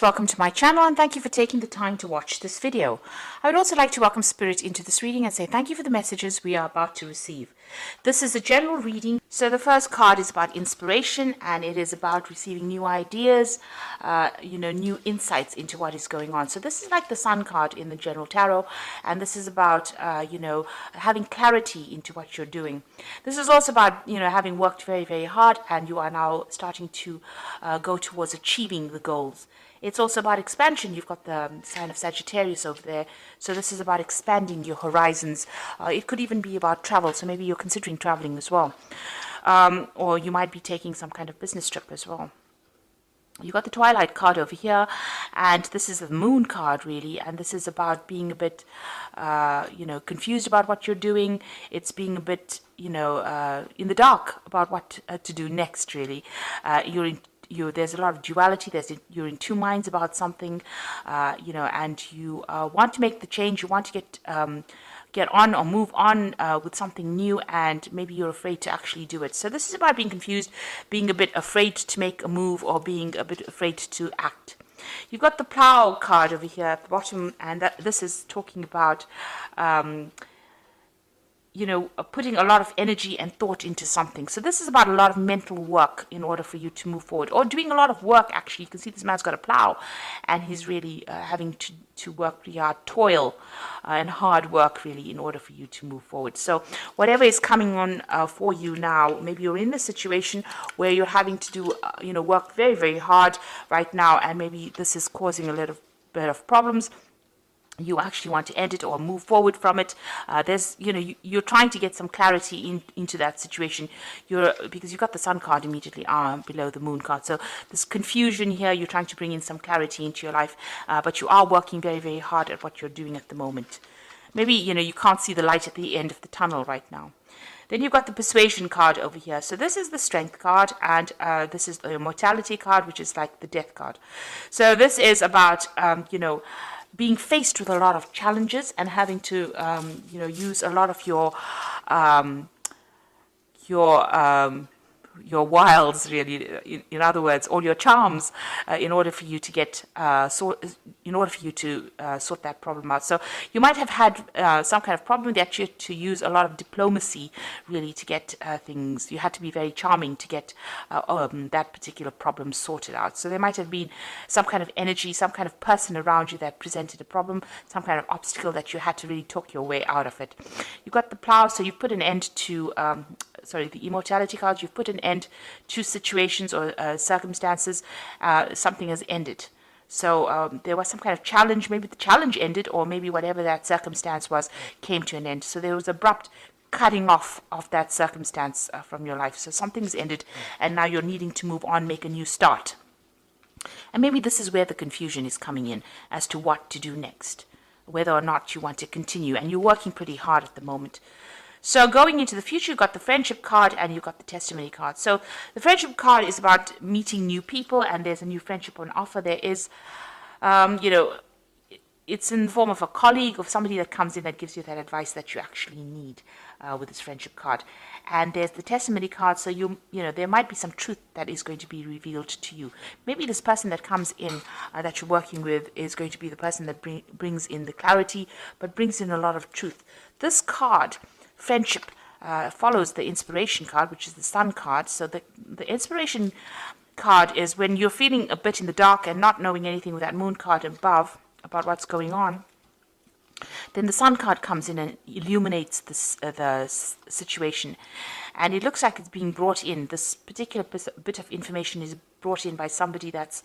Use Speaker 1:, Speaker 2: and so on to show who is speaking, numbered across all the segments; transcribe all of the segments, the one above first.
Speaker 1: Welcome to my channel and thank you for taking the time to watch this video. I would also like to welcome Spirit into this reading and say thank you for the messages we are about to receive. This is a general reading. So the first card is about inspiration and it is about receiving new ideas, new insights into what is going on. So this is like the Sun card in the general tarot, and this is about, having clarity into what you're doing. This is also about, having worked very, very hard and you are now starting to go towards achieving the goals. It's also about expansion. You've got the sign of Sagittarius over there. So this is about expanding your horizons. It could even be about travel. So maybe you're considering traveling as well. Or you might be taking some kind of business trip as well. You got the Twilight card over here, and this is the Moon card really, and this is about being a bit, confused about what you're doing. It's being a bit, in the dark about what to do next really. There's a lot of duality. You're in two minds about something, and you want to make the change. You want to get on or move on with something new, and maybe you're afraid to actually do it. So this is about being confused, being a bit afraid to make a move, or being a bit afraid to act. You've got the Plow card over here at the bottom, and this is talking about putting a lot of energy and thought into something. So this is about a lot of mental work in order for you to move forward, or doing a lot of work actually. You can see this man's got a plow and he's really having to work pretty hard, toil and hard work really in order for you to move forward. So whatever is coming on for you now, maybe you're in a situation where you're having to do work very, very hard right now, and maybe this is causing a little bit of problems. You actually want to end it or move forward from it. You're trying to get some clarity into that situation. Because you've got the Sun card immediately below the Moon card. So this confusion here, you're trying to bring in some clarity into your life, but you are working very, very hard at what you're doing at the moment. Maybe, you can't see the light at the end of the tunnel right now. Then you've got the Persuasion card over here. So this is the Strength card, and this is the Immortality card, which is like the Death card. So this is about, being faced with a lot of challenges and having to, use a lot of your wiles, really. In other words, all your charms, in order for you to get sort that problem out. So you might have had some kind of problem that you had to use a lot of diplomacy, really, to get things. You had to be very charming to get that particular problem sorted out. So there might have been some kind of energy, some kind of person around you that presented a problem, some kind of obstacle that you had to really talk your way out of it. You've got the Plow, so you put an end to the Immortality card. You've put an end to situations or circumstances. Something has ended. So there was some kind of challenge. Maybe the challenge ended, or maybe whatever that circumstance was came to an end. So there was abrupt cutting off of that circumstance from your life. So something's ended, and now you're needing to move on, make a new start. And maybe this is where the confusion is coming in as to what to do next, whether or not you want to continue. And you're working pretty hard at the moment. So going into the future, you've got the Friendship card and you've got the Testimony card. So the Friendship card is about meeting new people, and there's a new friendship on offer. There is, it's in the form of a colleague, of somebody that comes in that gives you that advice that you actually need with this Friendship card. And there's the Testimony card, so there might be some truth that is going to be revealed to you. Maybe this person that comes in that you're working with is going to be the person that brings in the clarity, but brings in a lot of truth. This card, Friendship, follows the Inspiration card, which is the Sun card. So the Inspiration card is when you're feeling a bit in the dark and not knowing anything with that Moon card above about what's going on. Then the Sun card comes in and illuminates the situation. And it looks like it's being brought in. This particular bit of information is brought in by somebody that's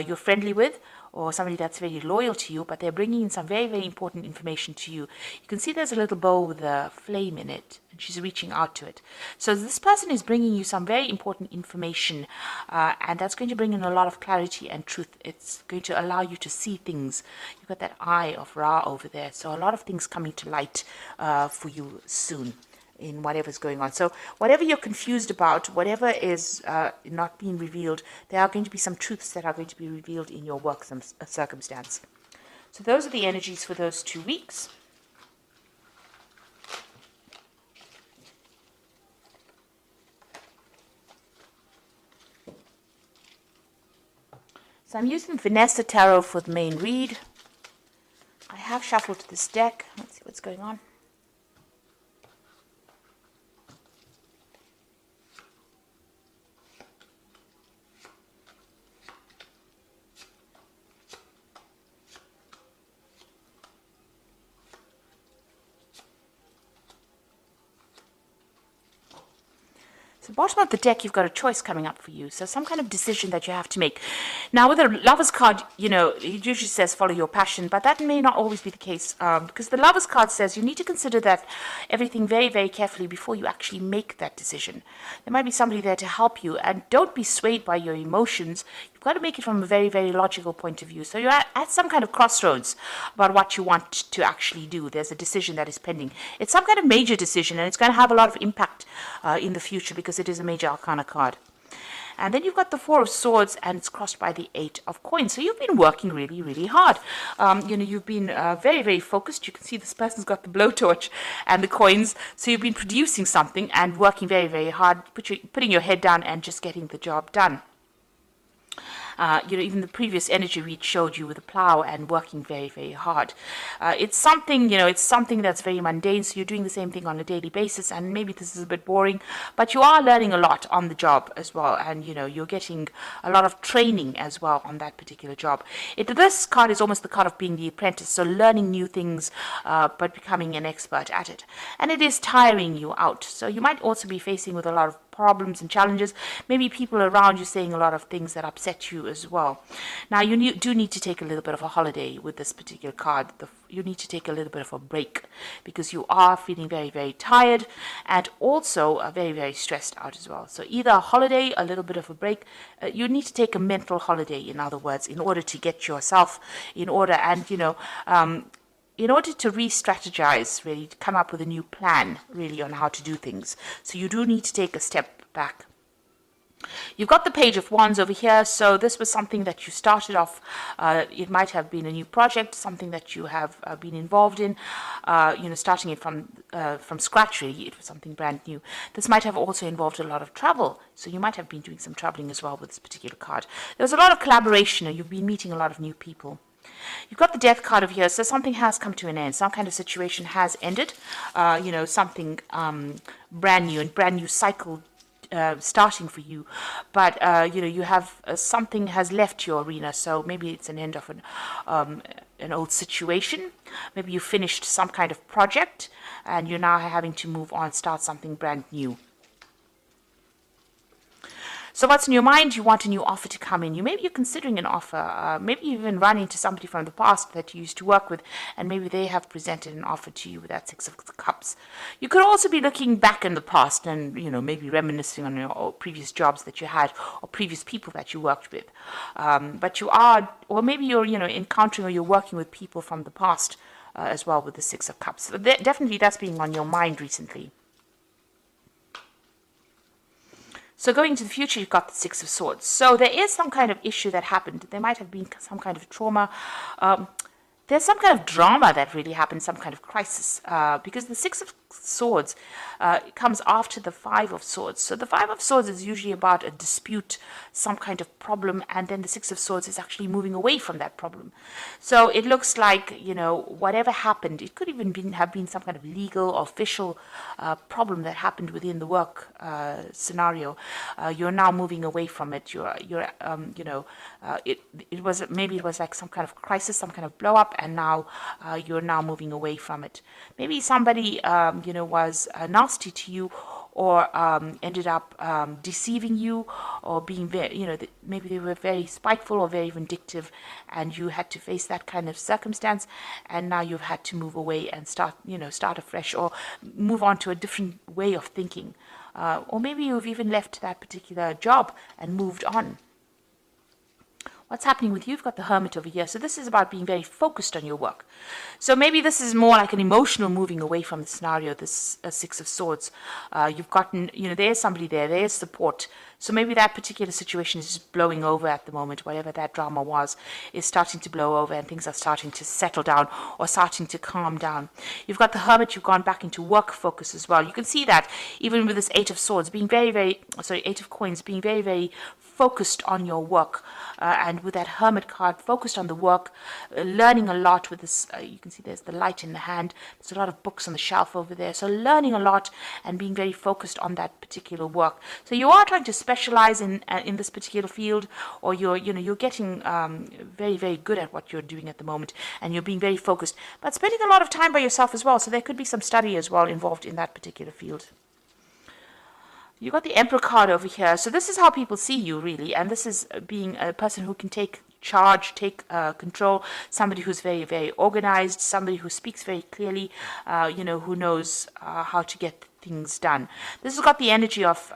Speaker 1: you're friendly with, or somebody that's very loyal to you, but they're bringing in some very, very important information to you. You can see there's a little bowl with a flame in it, and she's reaching out to it. So this person is bringing you some very important information, and that's going to bring in a lot of clarity and truth. It's going to allow you to see things. You've got that Eye of Ra over there, so a lot of things coming to light for you soon in whatever's going on. So whatever you're confused about, whatever is not being revealed, there are going to be some truths that are going to be revealed in your work circumstance. So those are the energies for those 2 weeks. So I'm using Vanessa Tarot for the main read. I have shuffled this deck. Let's see what's going on. So bottom of the deck, you've got a choice coming up for you. So some kind of decision that you have to make. Now, with a Lover's card, you know, it usually says follow your passion, but that may not always be the case because the Lover's card says you need to consider that everything very, very carefully before you actually make that decision. There might be somebody there to help you, and don't be swayed by your emotions. You've got to make it from a very, very logical point of view. So you're at some kind of crossroads about what you want to actually do. There's a decision that is pending. It's some kind of major decision, and it's going to have a lot of impact in the future because it is a major arcana card. And then you've got the Four of Swords, and it's crossed by the Eight of Coins. So you've been working really, really hard. You know, you've been very, very focused. You can see this person's got the blowtorch and the coins. So you've been producing something and working very, very hard, putting your head down and just getting the job done. You know, even the previous energy read showed you with a plow and working very, very hard. It's something, you know, it's something that's very mundane, so you're doing the same thing on a daily basis, and maybe this is a bit boring, but you are learning a lot on the job as well, and, you know, you're getting a lot of training as well on that particular job. This card is almost the card of being the apprentice, so learning new things, but becoming an expert at it. And it is tiring you out, so you might also be facing with a lot of problems and challenges, maybe people around you saying a lot of things that upset you as well. Now, you do need to take a little bit of a holiday with this particular card. You need to take a little bit of a break because you are feeling very, very tired and also very, very stressed out as well. So either a holiday, a little bit of a break. You need to take a mental holiday, in other words, in order to get yourself in order and, you know, in order to re-strategize, really, to come up with a new plan, really, on how to do things. So you do need to take a step back. You've got the Page of Wands over here, so this was something that you started off, it might have been a new project, something that you have been involved in, you know, starting it from scratch, really. It was something brand new. This might have also involved a lot of travel, so you might have been doing some traveling as well with this particular card. There was a lot of collaboration, and you've been meeting a lot of new people. You've got the Death card over here, so something has come to an end. Some kind of situation has ended. You know, something brand new and brand new cycle starting for you. But, you know, you have something has left your arena, so maybe it's an end of an old situation. Maybe you finished some kind of project and you're now having to move on, start something brand new. So what's in your mind? You want a new offer to come in. Maybe you're considering an offer. Maybe you even run into somebody from the past that you used to work with, and maybe they have presented an offer to you with that Six of Cups. You could also be looking back in the past and, you know, maybe reminiscing on your previous jobs that you had or previous people that you worked with. But you are, or maybe you're, you know, encountering or you're working with people from the past as well with the Six of Cups. So definitely that's being on your mind recently. So going into the future, you've got the Six of Swords. So there is some kind of issue that happened. There might have been some kind of trauma. There's some kind of drama that really happened, some kind of crisis, because the Six of Swords comes after the Five of Swords. So the Five of Swords is usually about a dispute, some kind of problem, and then the Six of Swords is actually moving away from that problem. So it looks like, you know, whatever happened, it could even have been some kind of legal or official problem that happened within the work scenario. You're now moving away from it. You know, it was like some kind of crisis, some kind of blow up, and now you're now moving away from it. Maybe somebody you know, was nasty to you, or ended up deceiving you, or being very, you know, maybe they were very spiteful or very vindictive, and you had to face that kind of circumstance, and now you've had to move away and start afresh, or move on to a different way of thinking, or maybe you've even left that particular job and moved on. What's happening with you? You've got the Hermit over here. So this is about being very focused on your work. So maybe this is more like an emotional moving away from the scenario, this Six of Swords. You've gotten, you know, there's somebody there, there's support. So maybe that particular situation is just blowing over at the moment. Whatever that drama was is starting to blow over, and things are starting to settle down or starting to calm down. You've got the Hermit. You've gone back into work focus as well. You can see that even with this Eight of Swords being Eight of Coins being very, very focused on your work, and with that Hermit card focused on the work, learning a lot with this. You can see there's the light in the hand. There's a lot of books on the shelf over there, so learning a lot and being very focused on that particular work. So you are trying to specialize in this particular field, or you're getting very, very good at what you're doing at the moment, and you're being very focused, but spending a lot of time by yourself as well. So there could be some study as well involved in that particular field. You got the Emperor card over here. So this is how people see you, really. And this is being a person who can take charge, take control, somebody who's very, very organized, somebody who speaks very clearly, who knows how to get things done. This has got the energy of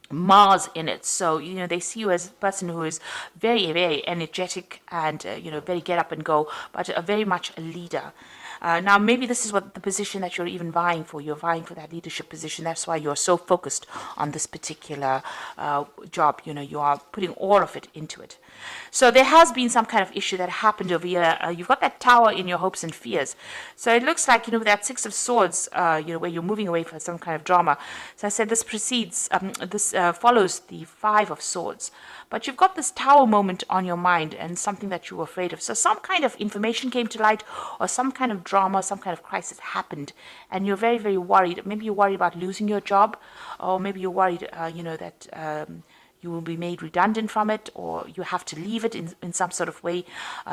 Speaker 1: Mars in it. So, they see you as a person who is very, very energetic and, very get up and go, but very much a leader. Now, maybe this is what the position that you're even vying for. You're vying for that leadership position. That's why you're so focused on this particular job. You are putting all of it into it. So there has been some kind of issue that happened over here. You've got that Tower in your hopes and fears. So it looks like, that Six of Swords, where you're moving away from some kind of drama. So I said this follows the Five of Swords. But you've got this Tower moment on your mind and something that you were afraid of. So some kind of information came to light, or some kind of drama, some kind of crisis happened, and you're very, very worried. Maybe you're worried about losing your job, or maybe you're worried, that you will be made redundant from it, or you have to leave it in some sort of way.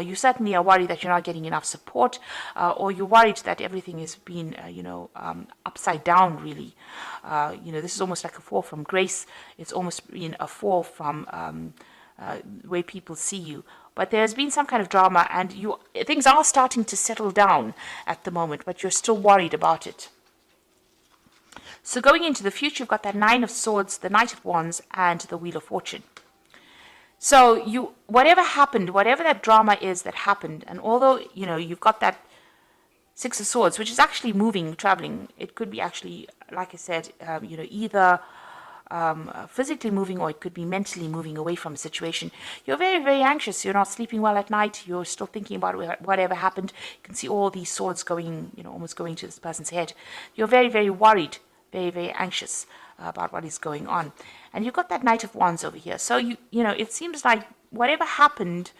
Speaker 1: You certainly are worried that you're not getting enough support, or you're worried that everything is being, upside down, really. This is almost like a fall from grace. It's almost been a fall from the way people see you. But there's been some kind of drama, and things are starting to settle down at the moment, but you're still worried about it. So going into the future, you've got that Nine of Swords, the Knight of Wands, and the Wheel of Fortune. So whatever happened, whatever that drama is that happened, and although, you've got that Six of Swords, which is actually moving, traveling, it could be actually, like I said, either physically moving, or it could be mentally moving away from a situation. You're very, very anxious. You're not sleeping well at night. You're still thinking about whatever happened. You can see all these swords going, almost going to this person's head. You're very, very worried, very, very anxious about what is going on. And you've got that Knight of Wands over here. So, it seems like whatever happened,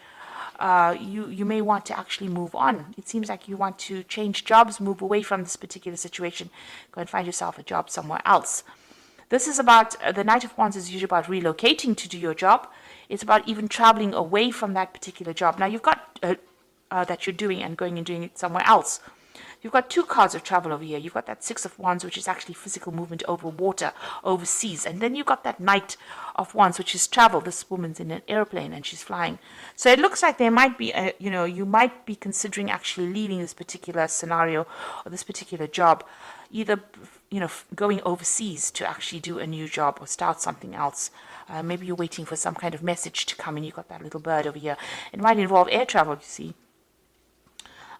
Speaker 1: you may want to actually move on. It seems like you want to change jobs, move away from this particular situation, go and find yourself a job somewhere else. This is about, the Knight of Wands is usually about relocating to do your job. It's about even traveling away from that particular job. Now, you've got that you're doing and going and doing it somewhere else. You've got two cards of travel over here. You've got that Six of Wands, which is actually physical movement over water, overseas. And then you've got that Knight of Wands, which is travel. This woman's in an airplane and she's flying. So it looks like there might be, you might be considering actually leaving this particular scenario or this particular job, either, going overseas to actually do a new job or start something else. Maybe you're waiting for some kind of message to come in. You've got that little bird over here. It might involve air travel, you see.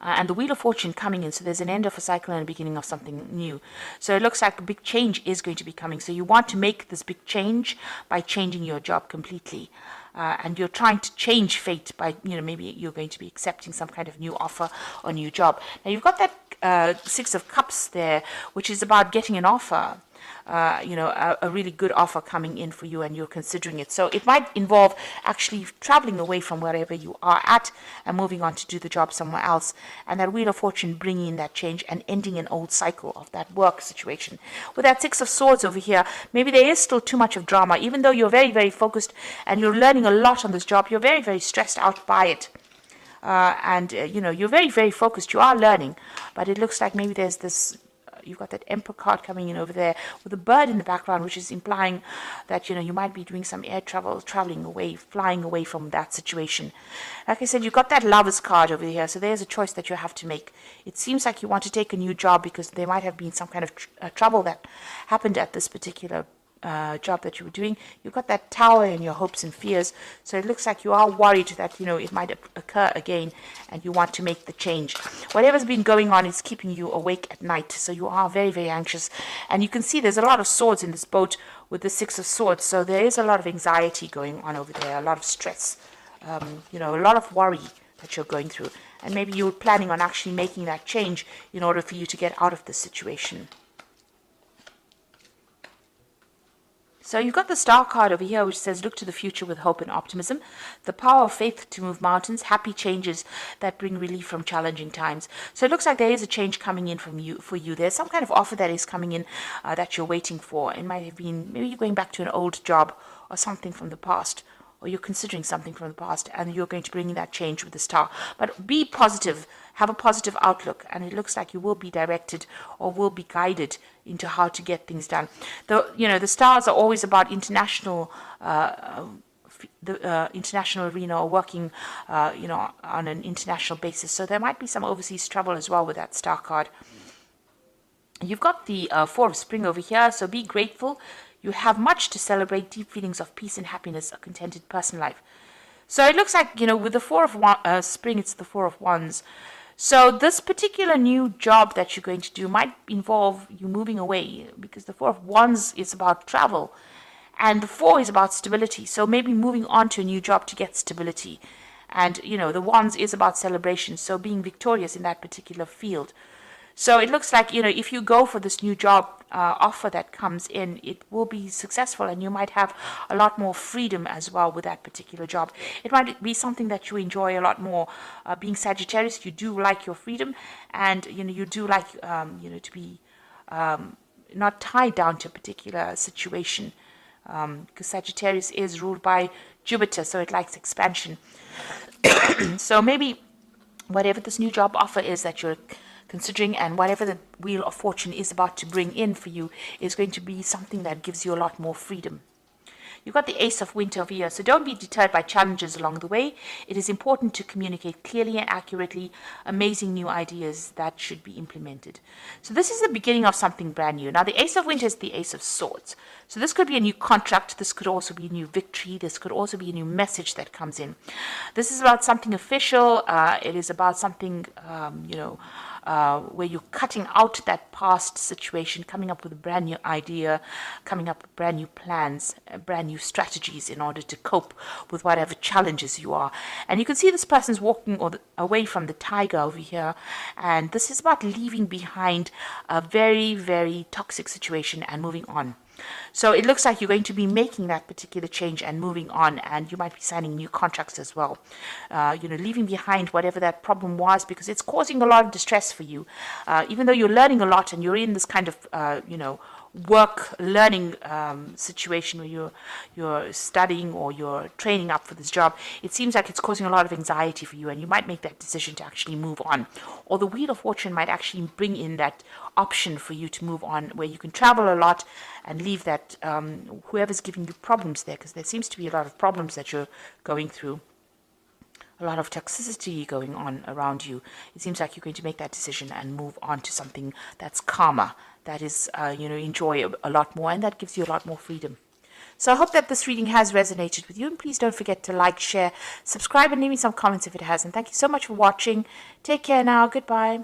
Speaker 1: And the Wheel of Fortune coming in, so there's an end of a cycle and a beginning of something new. So it looks like a big change is going to be coming. So you want to make this big change by changing your job completely. And you're trying to change fate by, maybe you're going to be accepting some kind of new offer or new job. Now, you've got that Six of Cups there, which is about getting an offer. A really good offer coming in for you, and you're considering it. So it might involve actually traveling away from wherever you are at and moving on to do the job somewhere else. And that Wheel of Fortune bringing in that change and ending an old cycle of that work situation. With that Six of Swords over here, maybe there is still too much of drama. Even though you're very, very focused and you're learning a lot on this job, you're very, very stressed out by it. You're very, very focused. You are learning, but it looks like maybe there's this. You've got that Emperor card coming in over there with a bird in the background, which is implying that, you might be doing some air travel, traveling away, flying away from that situation. Like I said, you've got that Lovers card over here, so there's a choice that you have to make. It seems like you want to take a new job because there might have been some kind of trouble that happened at this particular job that you were doing. You've got that Tower in your hopes and fears, so it looks like you are worried that it might occur again, and you want to make the change. Whatever's been going on is keeping you awake at night, so you are very, very anxious. And you can see there's a lot of swords in this boat with the Six of Swords. So there is a lot of anxiety going on over there, a lot of stress, you know, a lot of worry that you're going through. And maybe you're planning on actually making that change in order for you to get out of this situation. So you've got the Star card over here, which says, look to the future with hope and optimism. The power of faith to move mountains, happy changes that bring relief from challenging times. So it looks like there is a change coming in for you. There's some kind of offer that is coming in that you're waiting for. It might have been, maybe you're going back to an old job or something from the past, or you're considering something from the past, and you're going to bring in that change with the Star. But be positive, have a positive outlook, and it looks like you will be directed or will be guided into how to get things done. The stars are always about international, the international arena, or working, on an international basis. So there might be some overseas travel as well with that Star card. You've got the Four of Spring over here, so be grateful. You have much to celebrate, deep feelings of peace and happiness, a contented personal life. So it looks like, with the Four of Spring, it's the Four of Wands. So this particular new job that you're going to do might involve you moving away, because the Four of Wands is about travel and the Four is about stability. So maybe moving on to a new job to get stability. And, the Wands is about celebration, so being victorious in that particular field. So it looks like, if you go for this new job offer that comes in, it will be successful, and you might have a lot more freedom as well with that particular job. It might be something that you enjoy a lot more. Being Sagittarius, you do like your freedom, and, you do like, to be not tied down to a particular situation, because Sagittarius is ruled by Jupiter, so it likes expansion. So maybe whatever this new job offer is that you're considering, and whatever the Wheel of Fortune is about to bring in for you, is going to be something that gives you a lot more freedom. You've got the Ace of Winter over here, so don't be deterred by challenges along the way. It is important to communicate clearly and accurately amazing new ideas that should be implemented. So this is the beginning of something brand new. Now the Ace of Winter is the Ace of Swords. So this could be a new contract, this could also be a new victory, this could also be a new message that comes in. This is about something official, it is about something, where you're cutting out that past situation, coming up with a brand new idea, coming up with brand new plans, brand new strategies in order to cope with whatever challenges you are. And you can see this person's walking away from the tiger over here, and this is about leaving behind a very, very toxic situation and moving on. So it looks like you're going to be making that particular change and moving on, and you might be signing new contracts as well. Leaving behind whatever that problem was, because it's causing a lot of distress for you. Even though you're learning a lot and you're in this kind of, work learning situation where you're studying or you're training up for this job, it seems like it's causing a lot of anxiety for you, and you might make that decision to actually move on. Or the Wheel of Fortune might actually bring in that option for you to move on, where you can travel a lot and leave that whoever's giving you problems there, because there seems to be a lot of problems that you're going through, a lot of toxicity going on around you. It seems like you're going to make that decision and move on to something that's calmer, that is, enjoy a lot more, and that gives you a lot more freedom. So I hope that this reading has resonated with you, and please don't forget to like, share, subscribe, and leave me some comments if it has. And thank you so much for watching. Take care now. Goodbye.